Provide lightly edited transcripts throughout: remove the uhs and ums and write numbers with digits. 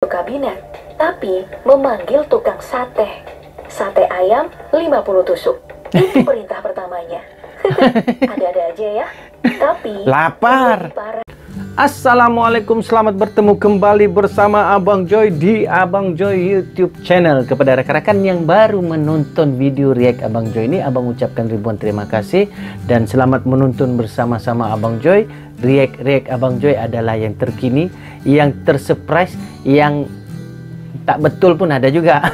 masuk kabinet, tapi memanggil tukang sate. Sate ayam 50 tusuk. Itu perintah pertamanya. Ada-ada aja ya. Tapi lapar. Assalamualaikum, selamat bertemu kembali bersama Abang Joy di Abang Joy YouTube channel. Kepada rekan-rekan yang baru menonton video react Abang Joy ini, Abang ucapkan ribuan terima kasih dan selamat menonton bersama-sama Abang Joy. React Abang Joy adalah yang terkini, yang tersurprise, yang tak betul pun ada juga.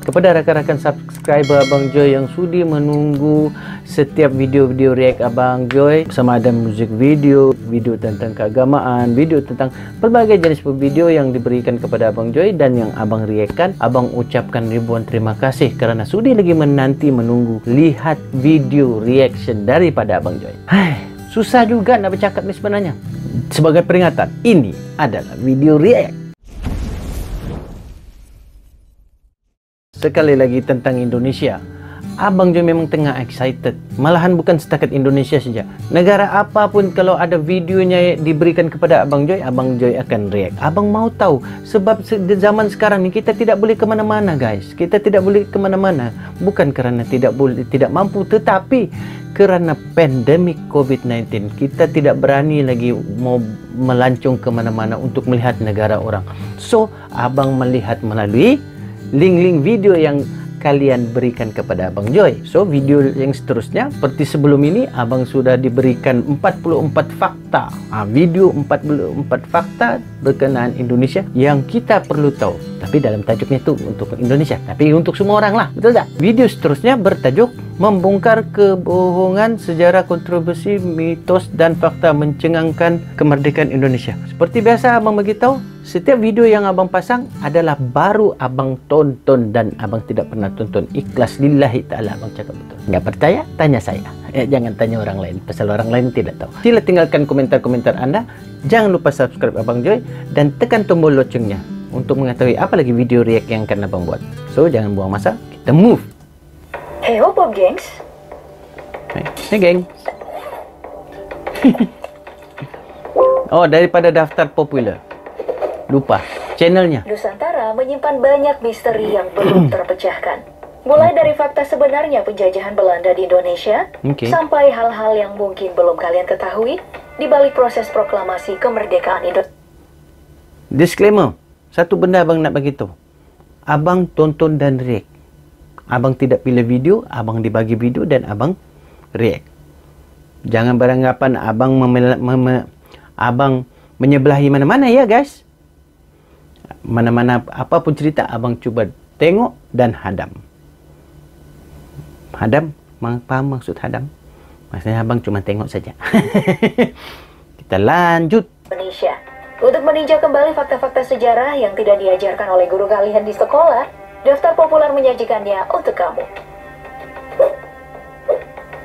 Kepada rakan-rakan subscriber Abang Joy yang sudi menunggu setiap video-video react Abang Joy, sama ada musik video, video tentang keagamaan, video tentang berbagai jenis video yang diberikan kepada Abang Joy dan yang Abang reactkan, Abang ucapkan ribuan terima kasih karena sudi lagi menanti menunggu lihat video reaction daripada Abang Joy. Susah juga nak bercakap ni sebenarnya. Sebagai peringatan, ini adalah video react. Sekali lagi tentang Indonesia, Abang Joy memang tengah excited. Malahan bukan setakat Indonesia saja, negara apapun kalau ada videonya diberikan kepada Abang Joy akan react. Abang mau tahu sebab di zaman sekarang ni kita tidak boleh kemana-mana guys. Kita tidak boleh kemana-mana bukan kerana tidak mampu, tetapi kerana pandemik COVID-19 kita tidak berani lagi mau melancong kemana-mana untuk melihat negara orang. So Abang melihat melalui link-link video yang kalian berikan kepada Abang Joy. So video yang seterusnya seperti sebelum ini, Abang sudah diberikan 44 fakta, video 44 fakta berkenaan Indonesia yang kita perlu tahu. Tapi dalam tajuknya itu untuk Indonesia, tapi untuk semua orang lah, betul tak? Video seterusnya bertajuk membongkar kebohongan sejarah, kontroversi, mitos dan fakta mencengangkan kemerdekaan Indonesia. Seperti biasa Abang beritahu, setiap video yang Abang pasang adalah baru Abang tonton dan Abang tidak pernah tonton. Ikhlas lillahi ta'ala, Abang cakap betul. Nggak percaya? Tanya saya. Jangan tanya orang lain, pasal orang lain tidak tahu. Sila tinggalkan komentar-komentar Anda. Jangan lupa subscribe Abang Joy dan tekan tombol loncengnya untuk mengetahui apa lagi video react yang akan Abang buat. So jangan buang masa, kita move. Hey ho Pop Gengs. Hey geng. Oh, daripada daftar popular. Lupa channelnya. Nusantara menyimpan banyak misteri yang belum terpecahkan. Mulai dari fakta sebenarnya penjajahan Belanda di Indonesia, sampai hal-hal yang mungkin belum kalian ketahui di balik proses proklamasi kemerdekaan Indonesia. Disclaimer, satu benda Abang nak bagi tahu. Abang tonton dan react. Abang tidak pilih video, Abang dibagi video dan Abang react. Jangan beranggapan Abang Abang menyebelahi mana-mana ya guys. Mana-mana apapun cerita Abang cuba tengok dan hadam. Hadam, paham maksud hadam? Maksudnya Abang cuma tengok saja. Kita lanjut. Indonesia. Untuk meninjau kembali fakta-fakta sejarah yang tidak diajarkan oleh guru kalian di sekolah, daftar populer menyajikannya untuk kamu.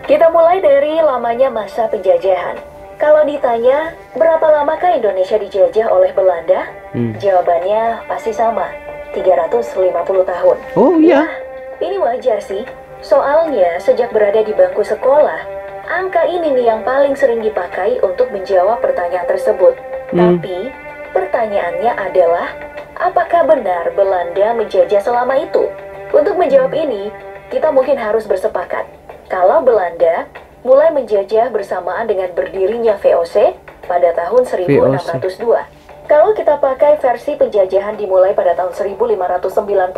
Kita mulai dari lamanya masa penjajahan. Kalau ditanya, berapa lamakah Indonesia dijajah oleh Belanda? Jawabannya pasti sama, 350 tahun. Oh iya. Ini wajar sih, soalnya sejak berada di bangku sekolah, angka ini nih yang paling sering dipakai untuk menjawab pertanyaan tersebut. Tapi, pertanyaannya adalah, apakah benar Belanda menjajah selama itu? Untuk menjawab ini, kita mungkin harus bersepakat, kalau Belanda mulai menjajah bersamaan dengan berdirinya VOC pada tahun 1602. Kalau kita pakai versi penjajahan dimulai pada tahun 1596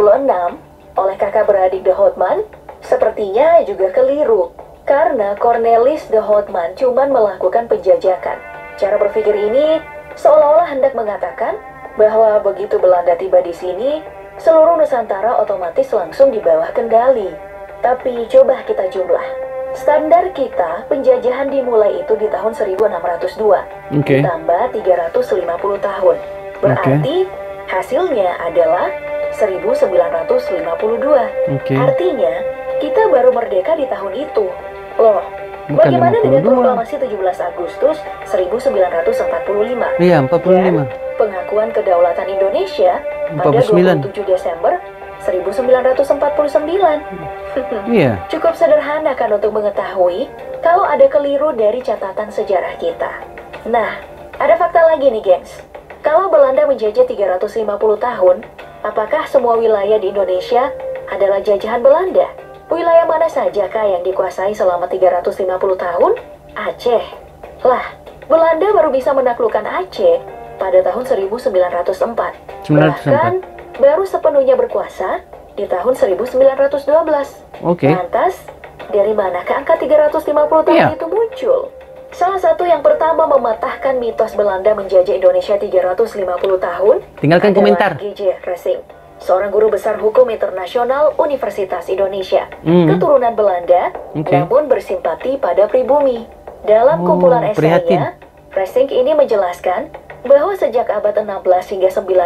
oleh kakak beradik de Houtman, sepertinya juga keliru. Karena Cornelis de Houtman cuma melakukan penjajakan. Cara berpikir ini seolah-olah hendak mengatakan bahwa begitu Belanda tiba di sini, seluruh Nusantara otomatis langsung di bawah kendali. Tapi coba kita jumlah. Standar kita, penjajahan dimulai itu di tahun 1602, ditambah 350 tahun. Berarti hasilnya adalah 1952. Artinya, kita baru merdeka di tahun itu. Loh, bagaimana dengan proklamasi 17 Agustus 1945? Iya, 45. Dan pengakuan kedaulatan Indonesia pada 27 Desember 1949. Iya. Cukup sederhana kan untuk mengetahui kalau ada keliru dari catatan sejarah kita. Nah, ada fakta lagi nih gengs. Kalau Belanda menjajah 350 tahun, apakah semua wilayah di Indonesia adalah jajahan Belanda? Wilayah mana sajakah yang dikuasai selama 350 tahun? Aceh. Lah, Belanda baru bisa menaklukkan Aceh pada tahun 1904. Bahkan baru sepenuhnya berkuasa di tahun 1912. Lantas, dari manakah angka 350 tahun itu muncul? Salah satu yang pertama mematahkan mitos Belanda menjajah Indonesia 350 tahun tinggalkan komentar. G.J. Racing, seorang guru besar hukum internasional Universitas Indonesia, keturunan Belanda, namun bersimpati pada pribumi. Dalam kumpulan esainya, Racing ini menjelaskan bahwa sejak abad 16 hingga 19,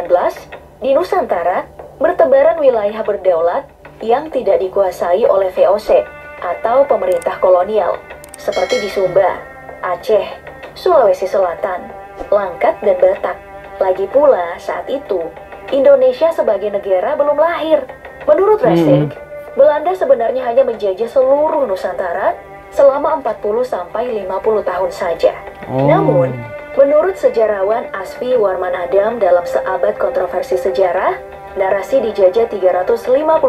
di Nusantara bertebaran wilayah berdaulat yang tidak dikuasai oleh VOC atau pemerintah kolonial, seperti di Sumba, Aceh, Sulawesi Selatan, Langkat, dan Batak. Lagi pula, saat itu, Indonesia sebagai negara belum lahir. Menurut Racing, Belanda sebenarnya hanya menjajah seluruh Nusantara selama 40-50 tahun saja. Namun, menurut sejarawan Asfi Warman Adam dalam Seabad Kontroversi Sejarah, narasi dijajah 350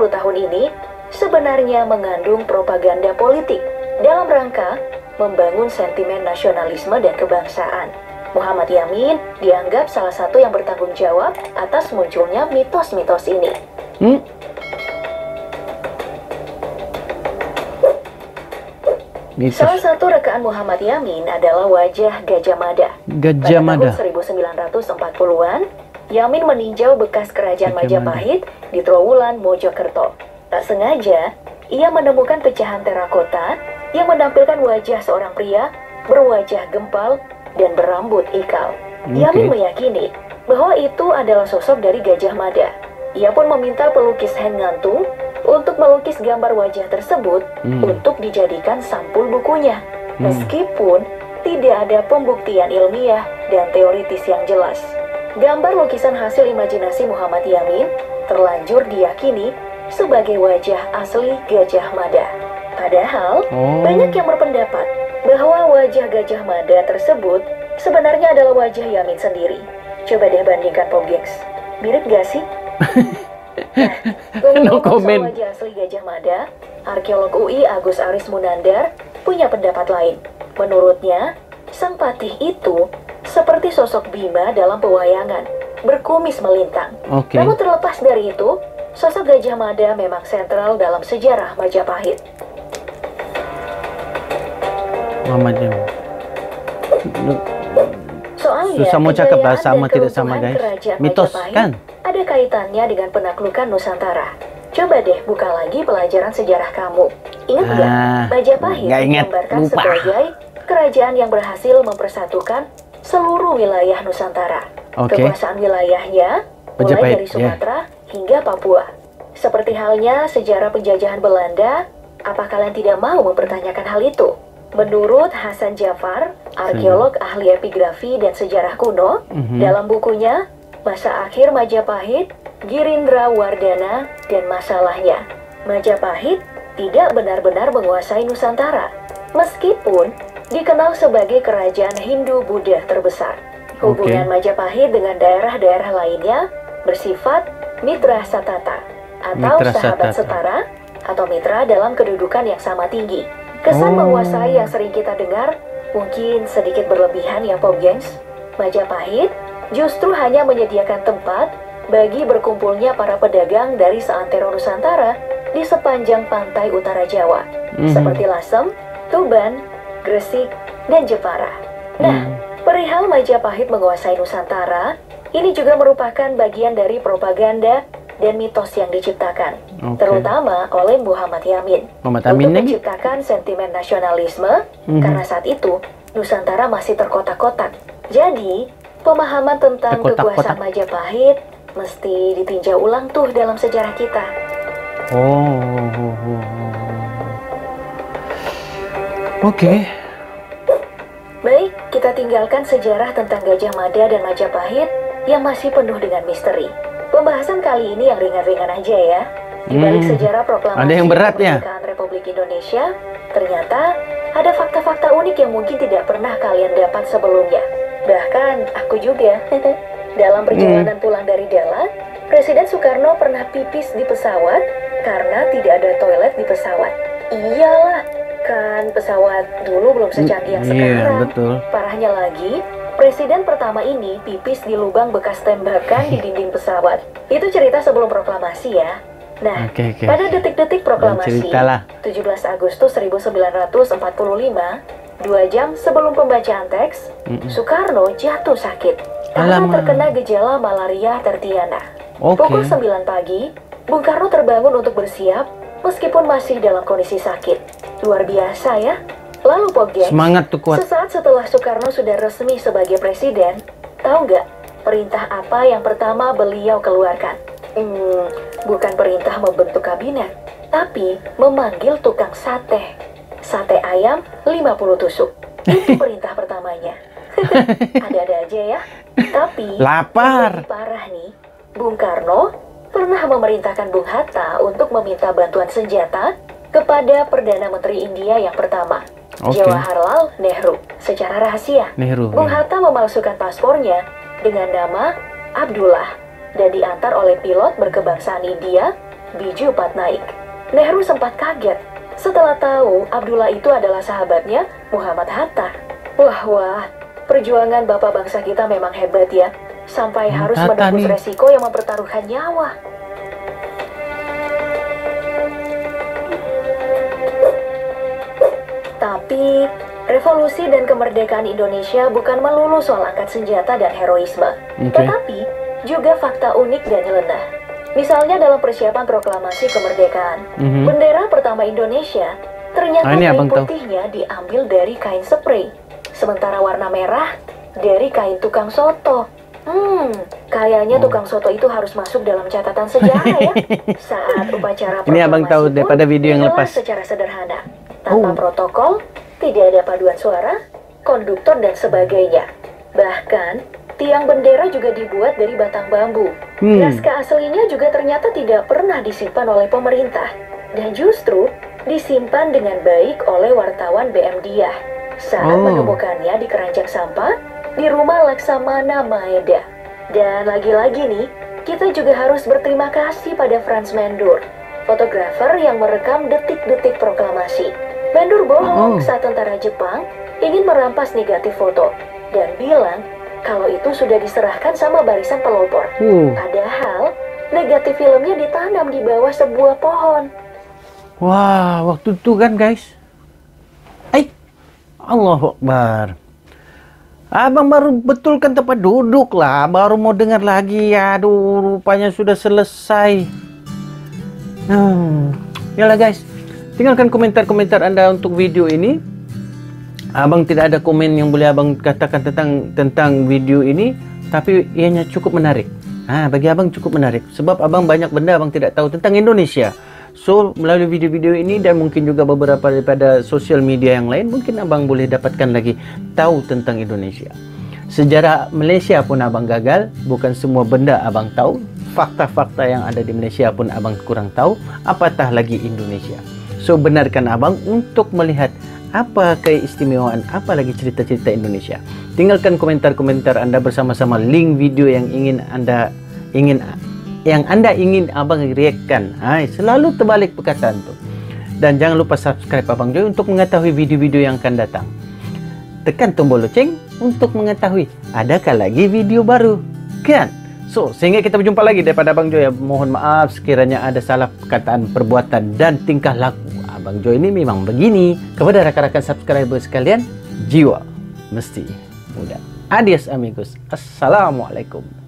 tahun ini sebenarnya mengandung propaganda politik dalam rangka membangun sentimen nasionalisme dan kebangsaan. Muhammad Yamin dianggap salah satu yang bertanggung jawab atas munculnya mitos-mitos ini. Salah satu rekaan Muhammad Yamin adalah wajah Gajah Mada. Pada tahun 1940-an, Yamin meninjau bekas kerajaan Majapahit di Trowulan, Mojokerto. Tak sengaja, ia menemukan pecahan terakota yang menampilkan wajah seorang pria berwajah gempal dan berambut ikal. Yamin meyakini bahwa itu adalah sosok dari Gajah Mada. Ia pun meminta pelukis Hen Ngantung untuk melukis gambar wajah tersebut untuk dijadikan sampul bukunya. Meskipun tidak ada pembuktian ilmiah dan teoritis yang jelas, gambar lukisan hasil imajinasi Muhammad Yamin terlanjur diyakini sebagai wajah asli Gajah Mada. Padahal, banyak yang berpendapat bahwa wajah Gajah Mada tersebut sebenarnya adalah wajah Yamin sendiri. Coba deh bandingkan, Pop Gengs. Mirip gak sih? No comment. Wajah asli Gajah Mada, arkeolog UI Agus Aris Munandar punya pendapat lain. Menurutnya, sang patih itu seperti sosok Bima dalam pewayangan, berkumis melintang. Namun terlepas dari itu, sosok Gajah Mada memang sentral dalam sejarah Majapahit. Soalnya, susah mau cakap lah, sama tidak sama guys. Mitos kan? Ada kaitannya dengan penaklukan Nusantara. Coba deh buka lagi pelajaran sejarah kamu. Ingat nggak? Majapahit digambarkan sebagai kerajaan yang berhasil mempersatukan seluruh wilayah Nusantara. Kekuasaan wilayahnya mulai dari Sumatera hingga Papua. Seperti halnya sejarah penjajahan Belanda, apa kalian tidak mau mempertanyakan hal itu? Menurut Hasan Jafar, arkeolog ahli epigrafi dan sejarah kuno, dalam bukunya Masa Akhir Majapahit, Girindra Wardana dan Masalahnya, Majapahit tidak benar-benar menguasai Nusantara, meskipun dikenal sebagai kerajaan Hindu-Buddha terbesar. Hubungan Majapahit dengan daerah-daerah lainnya bersifat mitra satata atau sahabat setara atau mitra dalam kedudukan yang sama tinggi. Kesan menguasai yang sering kita dengar mungkin sedikit berlebihan ya, Pop Gengs. Majapahit justru hanya menyediakan tempat bagi berkumpulnya para pedagang dari seantero Nusantara di sepanjang pantai utara Jawa, seperti Lasem, Tuban, Gresik, dan Jepara. Nah, perihal Majapahit menguasai Nusantara, ini juga merupakan bagian dari propaganda dan mitos yang diciptakan, terutama oleh Muhammad Yamin, untuk menciptakan sentimen nasionalisme, karena saat itu Nusantara masih terkotak-kotak. Jadi, pemahaman tentang kekuasaan Majapahit mesti ditinjau ulang tuh dalam sejarah kita. Baik, kita tinggalkan sejarah tentang Gajah Mada dan Majapahit yang masih penuh dengan misteri. Pembahasan kali ini yang ringan-ringan aja ya. Di balik sejarah proklamasi kemerdekaan Republik Indonesia, ternyata ada fakta-fakta unik yang mungkin tidak pernah kalian dapat sebelumnya. Bahkan aku juga. Dalam perjalanan pulang dari Dallas, Presiden Soekarno pernah pipis di pesawat karena tidak ada toilet di pesawat. Iyalah, kan pesawat dulu belum secanggih yang sekarang. Iya, betul. Parahnya lagi, Presiden pertama ini pipis di lubang bekas tembakan di dinding pesawat. Itu cerita sebelum proklamasi ya. Nah, pada detik-detik proklamasi, 17 Agustus 1945, 2 jam sebelum pembacaan teks, Soekarno jatuh sakit karena terkena gejala malaria tertiana. Pukul 9 pagi, Bung Karno terbangun untuk bersiap meskipun masih dalam kondisi sakit. Luar biasa ya. Lalu Pop Gengs, semangat tuh kuat. Sesaat setelah Soekarno sudah resmi sebagai presiden, tahu nggak perintah apa yang pertama beliau keluarkan? Bukan perintah membentuk kabinet, tapi memanggil tukang sate. Sate ayam 50 tusuk. Itu perintah pertamanya. Ada-ada aja ya. Tapi lapar. yang lebih parah nih, Bung Karno pernah memerintahkan Bung Hatta untuk meminta bantuan senjata kepada Perdana Menteri India yang pertama, Jawaharlal Nehru, secara rahasia. Bung Hatta memalsukan paspornya dengan nama Abdullah dan diantar oleh pilot berkebangsaan India, Biju Patnaik. Nehru sempat kaget setelah tahu Abdullah itu adalah sahabatnya Muhammad Hatta. Wah, perjuangan bapak bangsa kita memang hebat ya, sampai harus menembus resiko yang mempertaruhkan nyawa. Tapi, revolusi dan kemerdekaan Indonesia bukan melulu soal angkat senjata dan heroisme, tetapi juga fakta unik dan nyeleneh. Misalnya dalam persiapan proklamasi kemerdekaan, bendera pertama Indonesia ternyata kain putihnya diambil dari kain spray, sementara warna merah dari kain tukang soto. Kayaknya tukang soto itu harus masuk dalam catatan sejarah ya. Saat upacara proklamasi ini abang tahu daripada video yang lepas. Secara sederhana, tanpa protokol, tidak ada paduan suara, konduktor dan sebagainya. Bahkan tiang bendera juga dibuat dari batang bambu. Naskah aslinya juga ternyata tidak pernah disimpan oleh pemerintah, dan justru disimpan dengan baik oleh wartawan BM Diah saat menemukannya di keranjang sampah di rumah Laksamana Maeda. Dan lagi-lagi nih, kita juga harus berterima kasih pada Franz Mendur, fotografer yang merekam detik-detik proklamasi. Mendur bohong saat tentara Jepang ingin merampas negatif foto dan bilang kalau itu sudah diserahkan sama barisan pelopor. Padahal negatif filmnya ditanam di bawah sebuah pohon. Wah, waktu itu kan guys. Allahu Akbar. Abang baru betulkan tempat duduk lah, baru mau dengar lagi. Aduh, rupanya sudah selesai. Yalah guys, tinggalkan komentar-komentar Anda untuk video ini. Abang tidak ada komen yang boleh abang katakan tentang video ini, tapi ianya cukup menarik. Bagi abang cukup menarik, sebab abang banyak benda abang tidak tahu tentang Indonesia. So, melalui video-video ini dan mungkin juga beberapa daripada sosial media yang lain, mungkin abang boleh dapatkan lagi tahu tentang Indonesia. Sejarah Malaysia pun abang gagal, bukan semua benda abang tahu. Fakta-fakta yang ada di Malaysia pun abang kurang tahu, apatah lagi Indonesia. So, benarkan abang untuk melihat apa keistimewaan, apa lagi cerita-cerita Indonesia. Tinggalkan komentar-komentar Anda bersama-sama link video yang Anda ingin abang reaction. Selalu terbalik perkataan tu. Dan jangan lupa subscribe Abang Joy untuk mengetahui video-video yang akan datang. Tekan tombol loceng untuk mengetahui adakah lagi video baru. Kan? So, sehingga kita berjumpa lagi daripada Abang Joy. Mohon maaf sekiranya ada salah perkataan, perbuatan dan tingkah laku. Abang Joy ini memang begini. Kepada rakan-rakan subscriber sekalian, jiwa mesti muda. Adios amigos. Assalamualaikum.